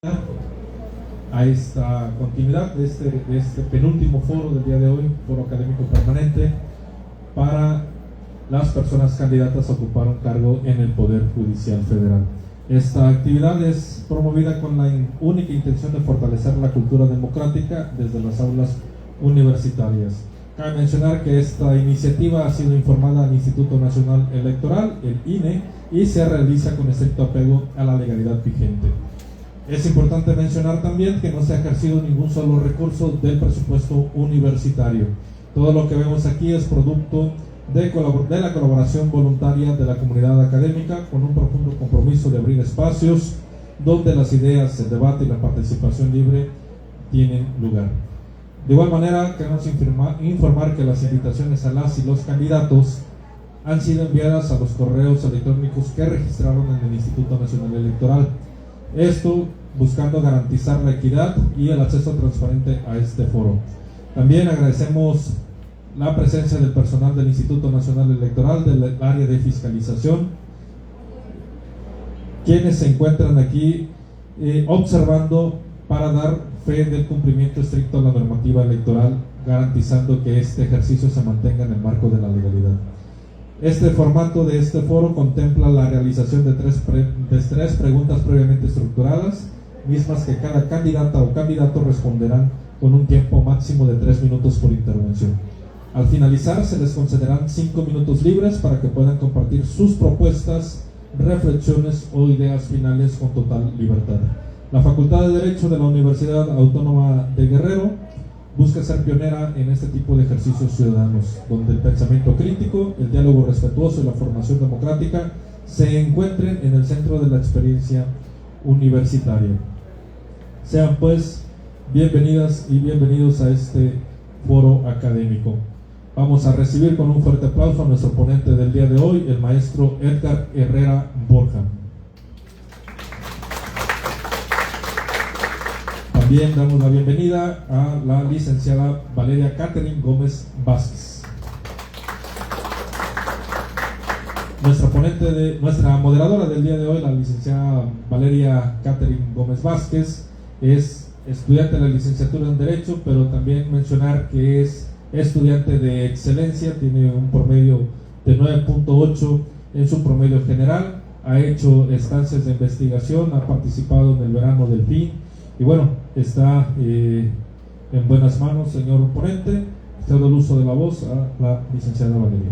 A esta continuidad de este penúltimo foro del día de hoy, foro académico permanente para las personas candidatas a ocupar un cargo en el Poder Judicial Federal. Esta actividad es promovida con la única intención de fortalecer la cultura democrática desde las aulas universitarias. Cabe mencionar que esta iniciativa ha sido informada al Instituto Nacional Electoral, el INE, y se realiza con estricto apego a la legalidad vigente. Es importante mencionar también que no se ha ejercido ningún solo recurso del presupuesto universitario. Todo lo que vemos aquí es producto de la colaboración voluntaria de la comunidad académica, con un profundo compromiso de abrir espacios donde las ideas, el debate y la participación libre tienen lugar. De igual manera, queremos informar que las invitaciones a las y los candidatos han sido enviadas a los correos electrónicos que registraron en el Instituto Nacional Electoral. Esto buscando garantizar la equidad y el acceso transparente a este foro. También agradecemos la presencia del personal del Instituto Nacional Electoral del área de fiscalización, quienes se encuentran aquí observando para dar fe del cumplimiento estricto a la normativa electoral, garantizando que este ejercicio se mantenga en el marco de la legalidad. Este formato de este foro contempla la realización de tres preguntas previamente estructuradas, mismas que cada candidata o candidato responderán con un tiempo máximo de 3 minutos por intervención. Al finalizar, se les concederán 5 minutos libres para que puedan compartir sus propuestas, reflexiones o ideas finales con total libertad. La Facultad de Derecho de la Universidad Autónoma de Guerrero busca ser pionera en este tipo de ejercicios ciudadanos, donde el pensamiento crítico, el diálogo respetuoso y la formación democrática se encuentren en el centro de la experiencia universitaria. Sean pues bienvenidas y bienvenidos a este foro académico. Vamos a recibir con un fuerte aplauso a nuestro ponente del día de hoy, el maestro Edgar Herrera Borja. También damos la bienvenida a la licenciada Valeria Catherine Gómez Vázquez. Nuestra moderadora del día de hoy, la licenciada Valeria Catherine Gómez Vázquez, es estudiante de la licenciatura en Derecho, pero también mencionar que es estudiante de excelencia, tiene un promedio de 9.8 en su promedio general, ha hecho estancias de investigación, ha participado en el verano del FIN, y bueno, está en buenas manos, señor ponente. Cedo el uso de la voz a la licenciada Valeria.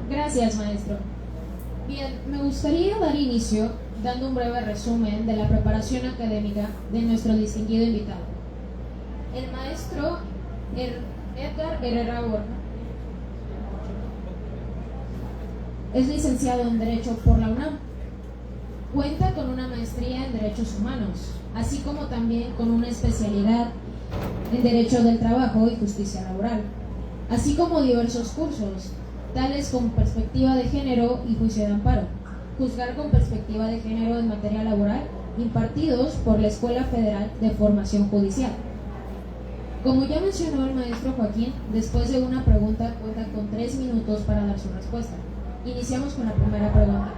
Gracias, maestro. Bien, me gustaría dar inicio dando un breve resumen de la preparación académica de nuestro distinguido invitado. El maestro Edgar Herrera Borja es licenciado en Derecho por la UNAM. Cuenta con una maestría en Derechos Humanos, así como también con una especialidad en Derecho del Trabajo y Justicia Laboral, así como diversos cursos, tales como Perspectiva de Género y Juicio de Amparo, Juzgar con Perspectiva de Género en Materia Laboral, impartidos por la Escuela Federal de Formación Judicial. Como ya mencionó el maestro Joaquín, después de una pregunta cuenta con 3 minutos para dar su respuesta. Iniciamos con la primera pregunta.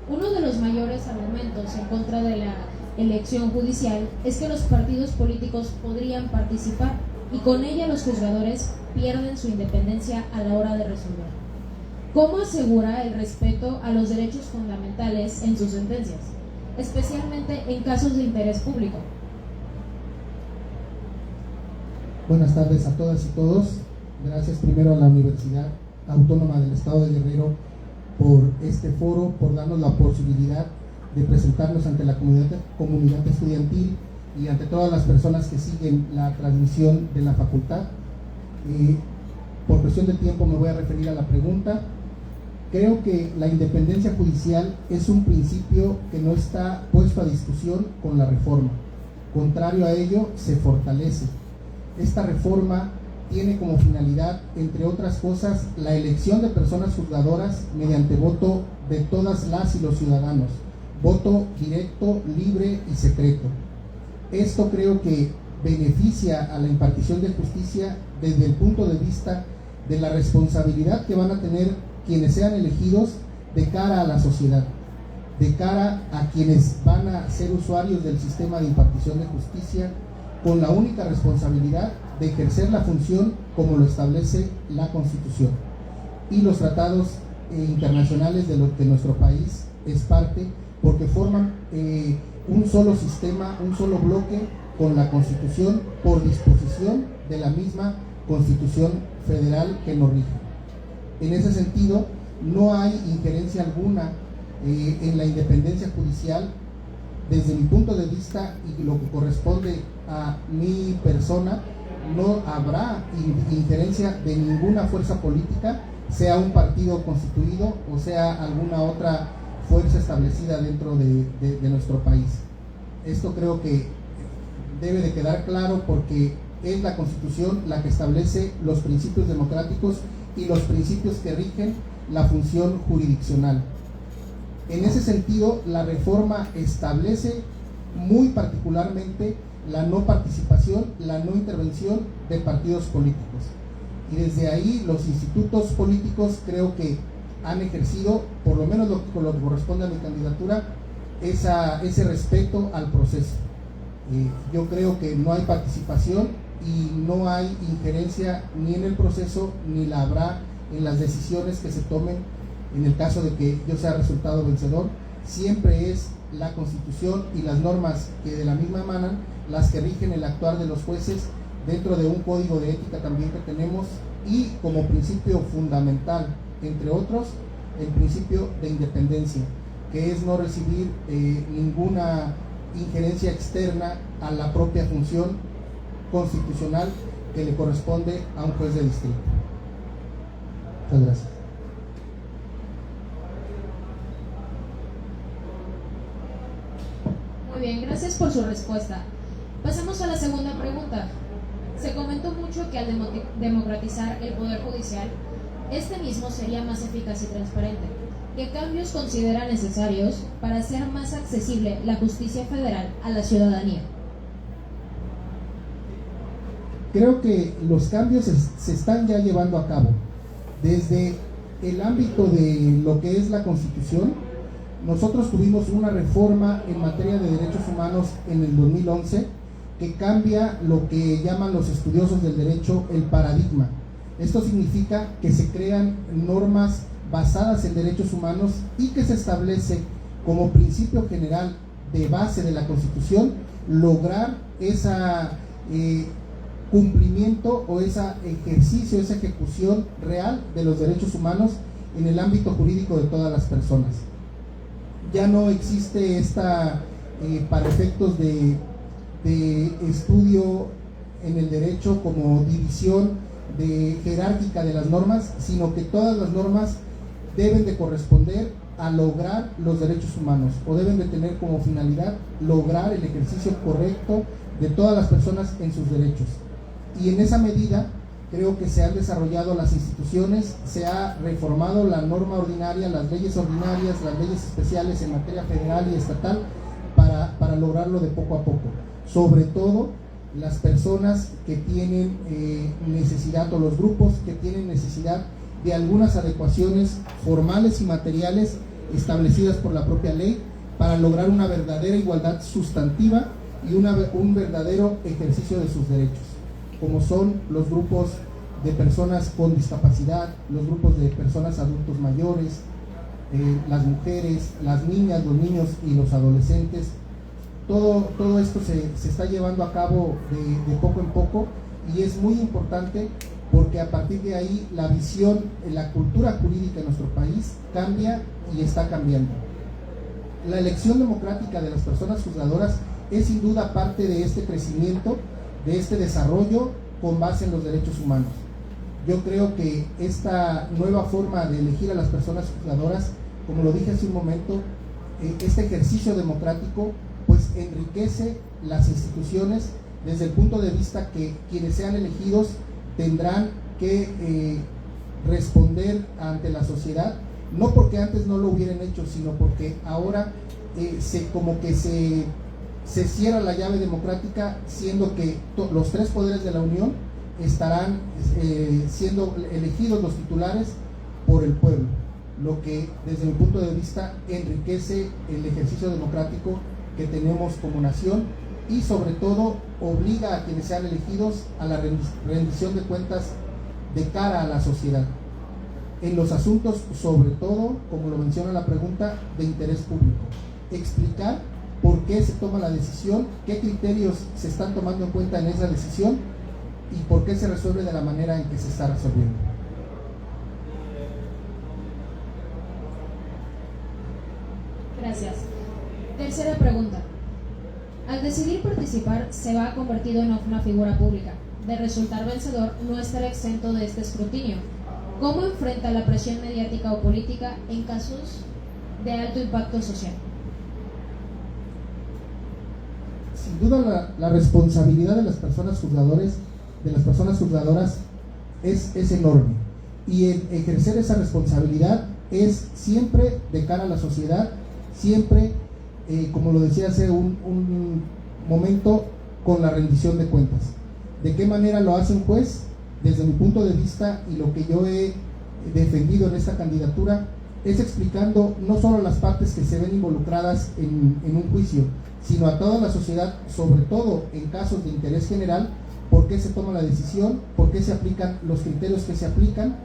Uno de los mayores argumentos en contra de la elección judicial es que los partidos políticos podrían participar y con ella los juzgadores pierden su independencia a la hora de resolver. ¿Cómo asegura el respeto a los derechos fundamentales en sus sentencias, especialmente en casos de interés público? Buenas tardes a todas y todos. Gracias primero a la Universidad Autónoma del Estado de Guerrero por este foro, por darnos la posibilidad de presentarnos ante la comunidad estudiantil y ante todas las personas que siguen la transmisión de la facultad. Por cuestión de tiempo me voy a referir a la pregunta. Creo que la independencia judicial es un principio que no está puesto a discusión con la reforma. Contrario a ello, se fortalece. Esta reforma tiene como finalidad, entre otras cosas, la elección de personas juzgadoras mediante voto de todas las y los ciudadanos, voto directo, libre y secreto. Esto creo que beneficia a la impartición de justicia desde el punto de vista de la responsabilidad que van a tener quienes sean elegidos de cara a la sociedad. de cara a quienes van a ser usuarios del sistema de impartición de justicia, con la única responsabilidad de ejercer la función como lo establece la Constitución y los tratados internacionales de los que nuestro país es parte, porque forman un solo sistema, un solo bloque con la Constitución por disposición de la misma Constitución federal que nos rige. En ese sentido, no hay injerencia alguna en la independencia judicial. Desde mi punto de vista y lo que corresponde a mi persona, no habrá injerencia de ninguna fuerza política, sea un partido constituido o sea alguna otra fuerza establecida dentro de nuestro país. Esto creo que debe de quedar claro, porque es la Constitución la que establece los principios democráticos y los principios que rigen la función jurisdiccional. En ese sentido, la reforma establece muy particularmente la no participación, la no intervención de partidos políticos. Y desde ahí los institutos políticos creo que han ejercido, por lo menos lo que corresponde a mi candidatura, ese respeto al proceso. Yo creo que no hay participación y no hay injerencia ni en el proceso ni la habrá en las decisiones que se tomen en el caso de que yo sea resultado vencedor. Siempre es la Constitución y las normas que de la misma emanan las que rigen el actuar de los jueces dentro de un código de ética también que tenemos, y como principio fundamental, entre otros, el principio de independencia, que es no recibir ninguna injerencia externa a la propia función constitucional que le corresponde a un juez de distrito. Muchas gracias. Muy bien, gracias por su respuesta. Pasamos a la segunda pregunta. Se comentó mucho que al democratizar el Poder Judicial, este mismo sería más eficaz y transparente. ¿Qué cambios considera necesarios para hacer más accesible la justicia federal a la ciudadanía? Creo que los cambios se están ya llevando a cabo. Desde el ámbito de lo que es la Constitución, nosotros tuvimos una reforma en materia de derechos humanos en el 2011 que cambia lo que llaman los estudiosos del derecho el paradigma. Esto significa que se crean normas basadas en derechos humanos y que se establece como principio general de base de la Constitución lograr esa cumplimiento o ese ejercicio, esa ejecución real de los derechos humanos en el ámbito jurídico de todas las personas. Ya no existe esta, para efectos de estudio en el derecho, como división jerárquica de las normas, sino que todas las normas deben de corresponder a lograr los derechos humanos, o deben de tener como finalidad lograr el ejercicio correcto de todas las personas en sus derechos. Y en esa medida creo que se han desarrollado las instituciones, se ha reformado la norma ordinaria, las leyes ordinarias, las leyes especiales en materia federal y estatal para lograrlo de poco a poco. Sobre todo las personas que tienen necesidad, o los grupos que tienen necesidad de algunas adecuaciones formales y materiales establecidas por la propia ley para lograr una verdadera igualdad sustantiva y un verdadero ejercicio de sus derechos, como son los grupos de personas con discapacidad, los grupos de personas adultos mayores, las mujeres, las niñas, los niños y los adolescentes. Todo esto se está llevando a cabo de poco en poco, y es muy importante porque a partir de ahí la visión, la cultura jurídica en nuestro país cambia y está cambiando. La elección democrática de las personas juzgadoras es sin duda parte de este crecimiento, de este desarrollo con base en los derechos humanos. Yo creo que esta nueva forma de elegir a las personas juzgadoras, como lo dije hace un momento, este ejercicio democrático pues enriquece las instituciones desde el punto de vista que quienes sean elegidos tendrán que responder ante la sociedad, no porque antes no lo hubieran hecho, sino porque ahora como que se cierra la llave democrática, siendo que los tres poderes de la Unión estarán siendo elegidos los titulares por el pueblo. lo que desde mi punto de vista enriquece el ejercicio democrático que tenemos como nación y sobre todo obliga a quienes sean elegidos a la rendición de cuentas de cara a la sociedad en los asuntos, sobre todo, como lo menciona la pregunta, de interés público. Explicar por qué se toma la decisión, qué criterios se están tomando en cuenta en esa decisión y por qué se resuelve de la manera en que se está resolviendo. Gracias. Tercera pregunta. Al decidir participar, se va convertido en una figura pública. De resultar vencedor, no estará exento de este escrutinio. ¿Cómo enfrenta la presión mediática o política en casos de alto impacto social? Sin duda la responsabilidad de las personas juzgadoras es enorme, y el ejercer esa responsabilidad es siempre de cara a la sociedad, siempre, como lo decía hace un momento, con la rendición de cuentas. ¿De qué manera lo hace un juez? Desde mi punto de vista, y lo que yo he defendido en esta candidatura, es explicando no solo las partes que se ven involucradas en un juicio, sino a toda la sociedad, sobre todo en casos de interés general, por qué se toma la decisión, por qué se aplican los criterios que se aplican,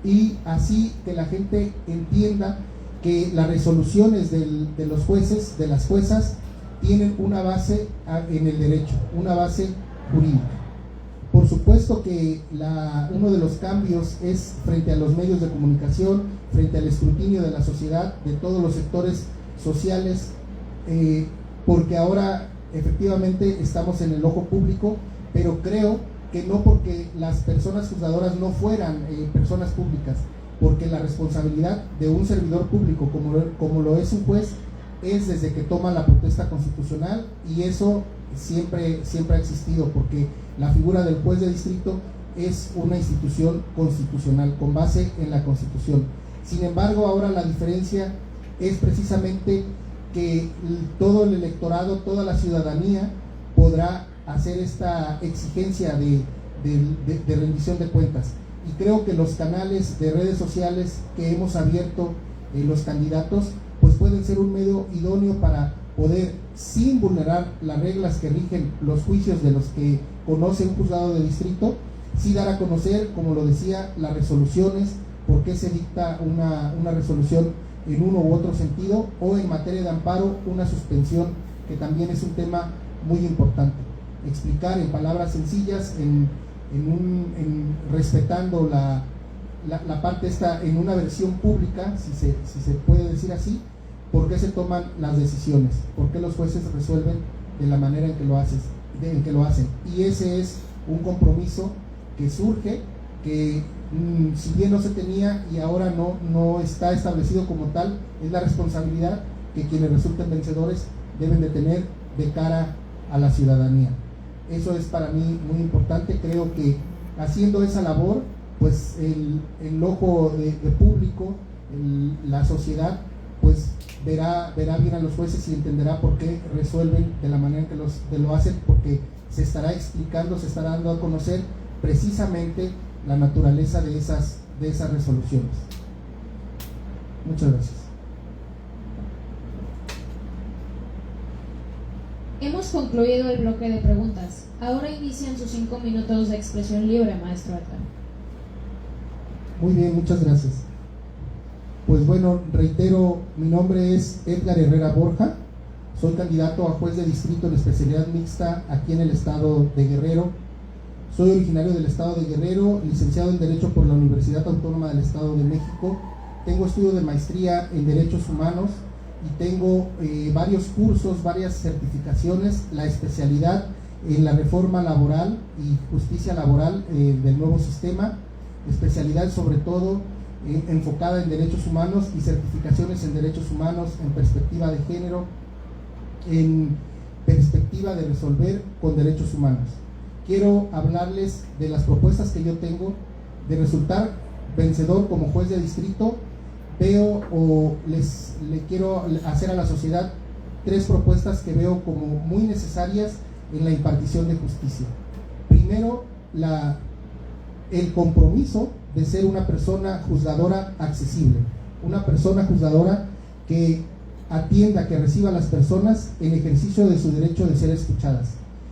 y así que la gente entienda que las resoluciones de los jueces, de las juezas, tienen una base en el derecho, una base jurídica. Por supuesto que uno de los cambios es frente a los medios de comunicación, frente al escrutinio de la sociedad, de todos los sectores sociales, porque ahora efectivamente estamos en el ojo público, pero creo que no porque las personas juzgadoras no fueran personas públicas, porque la responsabilidad de un servidor público, como lo es un juez, es desde que toma la protesta constitucional, y eso siempre ha existido, porque la figura del juez de distrito es una institución constitucional con base en la Constitución. Sin embargo, ahora la diferencia es precisamente que todo el electorado, toda la ciudadanía podrá hacer esta exigencia de rendición de cuentas, y creo que los canales de redes sociales que hemos abierto los candidatos pues pueden ser un medio idóneo para poder, sin vulnerar las reglas que rigen los juicios de los que conoce un juzgado de distrito, sí dar a conocer, como lo decía, las resoluciones, por qué se dicta una resolución en uno u otro sentido, o en materia de amparo una suspensión, que también es un tema muy importante. Explicar en palabras sencillas, respetando la parte esta, en una versión pública, si se puede decir así, por qué se toman las decisiones, por qué los jueces resuelven de la manera en que lo hacen. Y ese es un compromiso que surge, que si bien no se tenía y ahora no está establecido como tal, es la responsabilidad que quienes resulten vencedores deben de tener de cara a la ciudadanía. Eso es para mí muy importante. Creo que haciendo esa labor, pues el ojo de público, la sociedad, pues verá bien a los jueces y entenderá por qué resuelven de la manera en que lo hacen, porque se estará explicando, se estará dando a conocer precisamente la naturaleza de esas resoluciones. Muchas gracias. Hemos concluido el bloque de preguntas. Ahora inician sus 5 minutos de expresión libre, maestro Edgar. Muy bien, muchas gracias. Pues bueno, reitero, mi nombre es Edgar Herrera Borja, soy candidato a juez de distrito en especialidad mixta aquí en el estado de Guerrero. Soy originario del estado de Guerrero, licenciado en Derecho por la Universidad Autónoma del Estado de México. Tengo estudio de maestría en Derechos Humanos y tengo varios cursos, varias certificaciones, la especialidad en la reforma laboral y justicia laboral del nuevo sistema, especialidad sobre todo enfocada en derechos humanos y certificaciones en derechos humanos en perspectiva de género, en perspectiva de resolver con derechos humanos. Quiero hablarles de las propuestas que yo tengo de resultar vencedor como juez de distrito. Le quiero hacer a la sociedad 3 propuestas que veo como muy necesarias en la impartición de justicia. Primero, el compromiso de ser una persona juzgadora accesible. una persona juzgadora que atienda, que reciba a las personas en ejercicio de su derecho de ser escuchadas.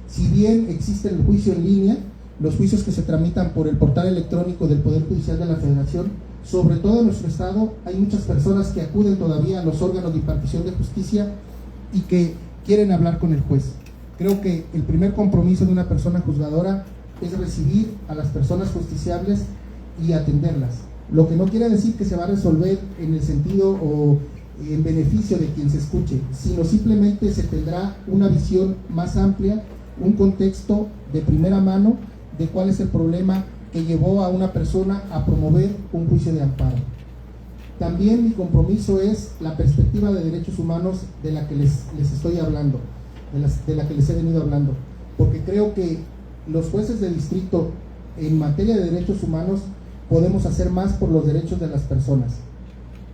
Si bien existe el juicio en línea, los juicios que se tramitan por el portal electrónico del Poder Judicial de la Federación, sobre todo en nuestro estado, hay muchas personas que acuden todavía a los órganos de impartición de justicia y que quieren hablar con el juez. Creo que el primer compromiso de una persona juzgadora es recibir a las personas justiciables y atenderlas. Lo que no quiere decir que se va a resolver en el sentido o en beneficio de quien se escuche, sino simplemente se tendrá una visión más amplia, un contexto de primera mano de cuál es el problema que llevó a una persona a promover un juicio de amparo. También mi compromiso es la perspectiva de derechos humanos de la que les estoy hablando, de la que les he venido hablando, porque creo que los jueces de distrito en materia de derechos humanos podemos hacer más por los derechos de las personas,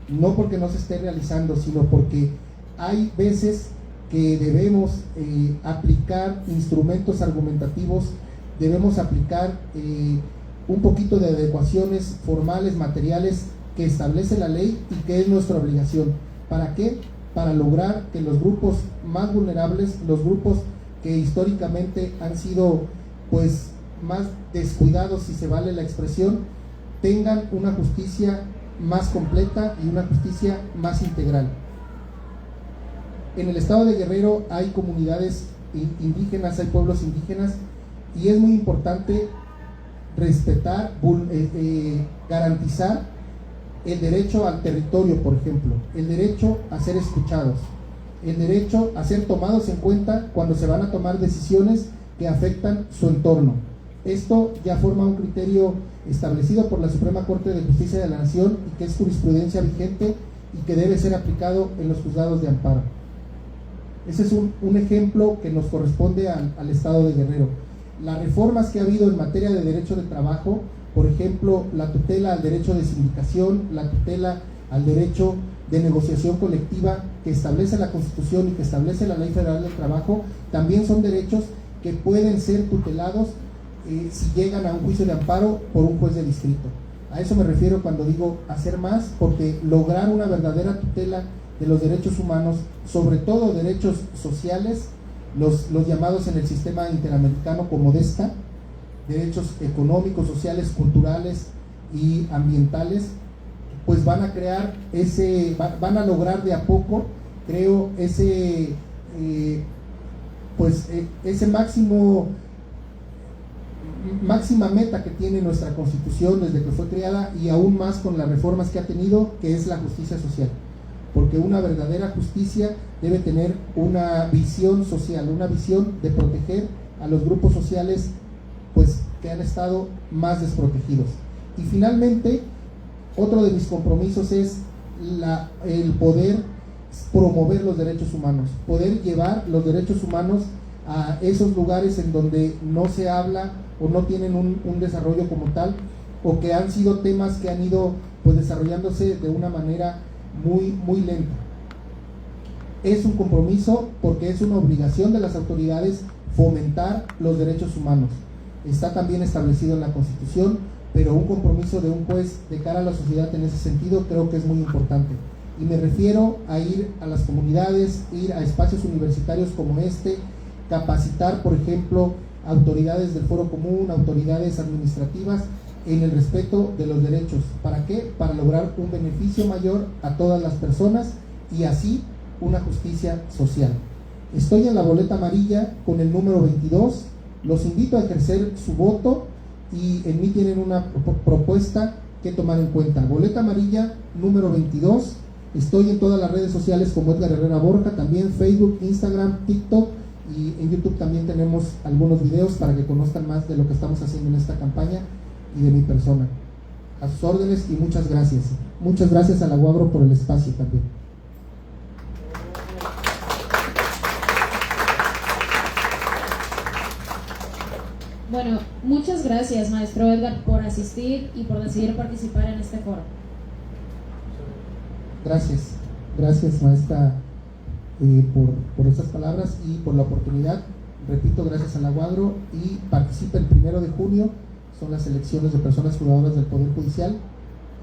no porque no se esté realizando, sino porque hay veces que debemos aplicar instrumentos argumentativos, debemos aplicar un poquito de adecuaciones formales, materiales que establece la ley y que es nuestra obligación. ¿Para qué? Para lograr que los grupos más vulnerables, los grupos que históricamente han sido pues más descuidados, si se vale la expresión, tengan una justicia más completa y una justicia más integral. En el estado de Guerrero hay comunidades indígenas, hay pueblos indígenas, y es muy importante respetar, garantizar el derecho al territorio, por ejemplo, el derecho a ser escuchados, el derecho a ser tomados en cuenta cuando se van a tomar decisiones que afectan su entorno. Esto ya forma un criterio establecido por la Suprema Corte de Justicia de la Nación y que es jurisprudencia vigente y que debe ser aplicado en los juzgados de amparo. Ese es un ejemplo que nos corresponde al estado de Guerrero. Las reformas que ha habido en materia de derecho de trabajo, por ejemplo, la tutela al derecho de sindicación, la tutela al derecho de negociación colectiva que establece la Constitución y que establece la Ley Federal del Trabajo, también son derechos que pueden ser tutelados si llegan a un juicio de amparo por un juez de distrito. A eso me refiero cuando digo hacer más, porque lograr una verdadera tutela de los derechos humanos, sobre todo derechos sociales, los llamados en el sistema interamericano como DESTA, derechos económicos, sociales, culturales y ambientales, pues van a crear van a lograr de a poco, creo, ese máxima meta que tiene nuestra Constitución desde que fue creada, y aún más con las reformas que ha tenido, que es la justicia social. Porque una verdadera justicia debe tener una visión social, una visión de proteger a los grupos sociales pues que han estado más desprotegidos. Y finalmente, otro de mis compromisos es el poder promover los derechos humanos, poder llevar los derechos humanos a esos lugares en donde no se habla o no tienen un desarrollo como tal, o que han sido temas que han ido pues desarrollándose de una manera muy lenta. Es un compromiso porque es una obligación de las autoridades fomentar los derechos humanos. Está también establecido en la Constitución, pero un compromiso de un juez de cara a la sociedad en ese sentido creo que es muy importante. Y me refiero a ir a las comunidades, ir a espacios universitarios como este, capacitar, por ejemplo, autoridades del Foro Común, autoridades administrativas, en el respeto de los derechos. ¿Para qué? Para lograr un beneficio mayor a todas las personas y así una justicia social. Estoy en la boleta amarilla con el número 22. Los invito a ejercer su voto y en mí tienen una propuesta que tomar en cuenta. Boleta amarilla número 22. Estoy en todas las redes sociales como Edgar Herrera Borja, también Facebook, Instagram, TikTok, y en YouTube también tenemos algunos videos para que conozcan más de lo que estamos haciendo en esta campaña y de mi persona. A sus órdenes y muchas gracias. Muchas gracias a la UABRO por el espacio también. Bueno, muchas gracias, maestro Edgar, por asistir y por decidir participar en este foro. Gracias maestra por estas palabras y por la oportunidad. Repito, gracias a la UABRO, y participa el 1 de junio, son las elecciones de personas juzgadoras del Poder Judicial,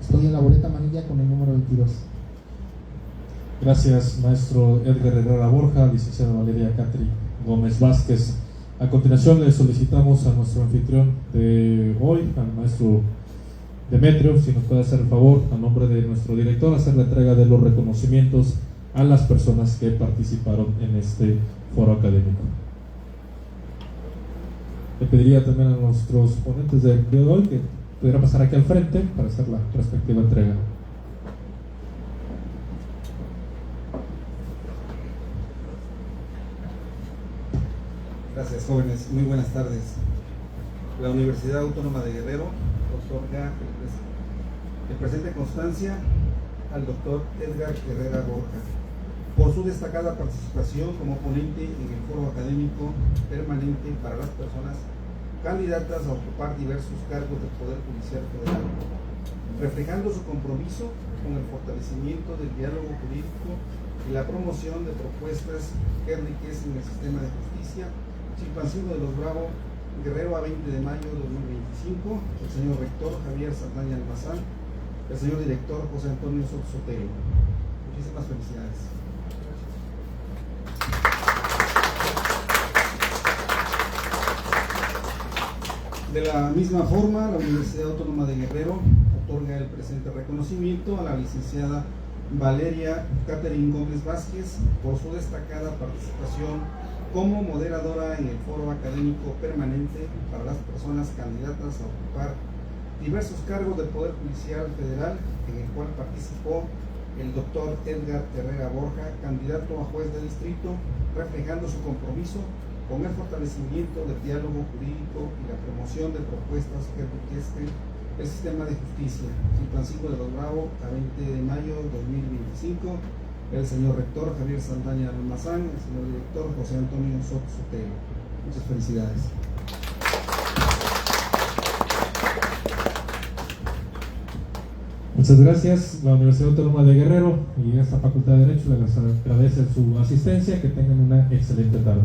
Estoy en la boleta amarilla con el número 22. Gracias, maestro Edgar Herrera Borja, licenciada Valeria Catri Gómez Vázquez. A continuación le solicitamos a nuestro anfitrión de hoy, al maestro Demetrio, si nos puede hacer el favor, a nombre de nuestro director, hacer la entrega de los reconocimientos a las personas que participaron en este foro académico. Le pediría también a nuestros ponentes del día de hoy que pudiera pasar aquí al frente para hacer la respectiva entrega. Gracias, jóvenes. Muy buenas tardes. La Universidad Autónoma de Guerrero otorga el presente constancia al doctor Edgar Herrera Borja por su destacada participación como ponente en el foro académico permanente para las personas candidatas a ocupar diversos cargos del Poder Judicial Federal, reflejando su compromiso con el fortalecimiento del diálogo jurídico y la promoción de propuestas que enriquecen el sistema de justicia. Chilpancingo de los Bravo, Guerrero, a 20 de mayo de 2025, el señor rector Javier Saldaña Almazán, el señor director José Antonio Soto Sotelo. Muchísimas felicidades. De la misma forma, la Universidad Autónoma de Guerrero otorga el presente reconocimiento a la licenciada Valeria Catherine Gómez Vázquez por su destacada participación como moderadora en el foro académico permanente para las personas candidatas a ocupar diversos cargos del Poder Judicial Federal, en el cual participó el doctor Edgar Herrera Borja, candidato a juez de distrito, reflejando su compromiso con el fortalecimiento del diálogo jurídico y la promoción de propuestas que enriquezcan el sistema de justicia. Chilpancingo de los Bravo, a 20 de mayo de 2025, el señor rector Javier Saldaña Almazán, el señor director José Antonio Soto Sotelo. Muchas felicidades. Muchas gracias. La Universidad Autónoma de Guerrero y esta Facultad de Derecho les agradece su asistencia. Que tengan una excelente tarde.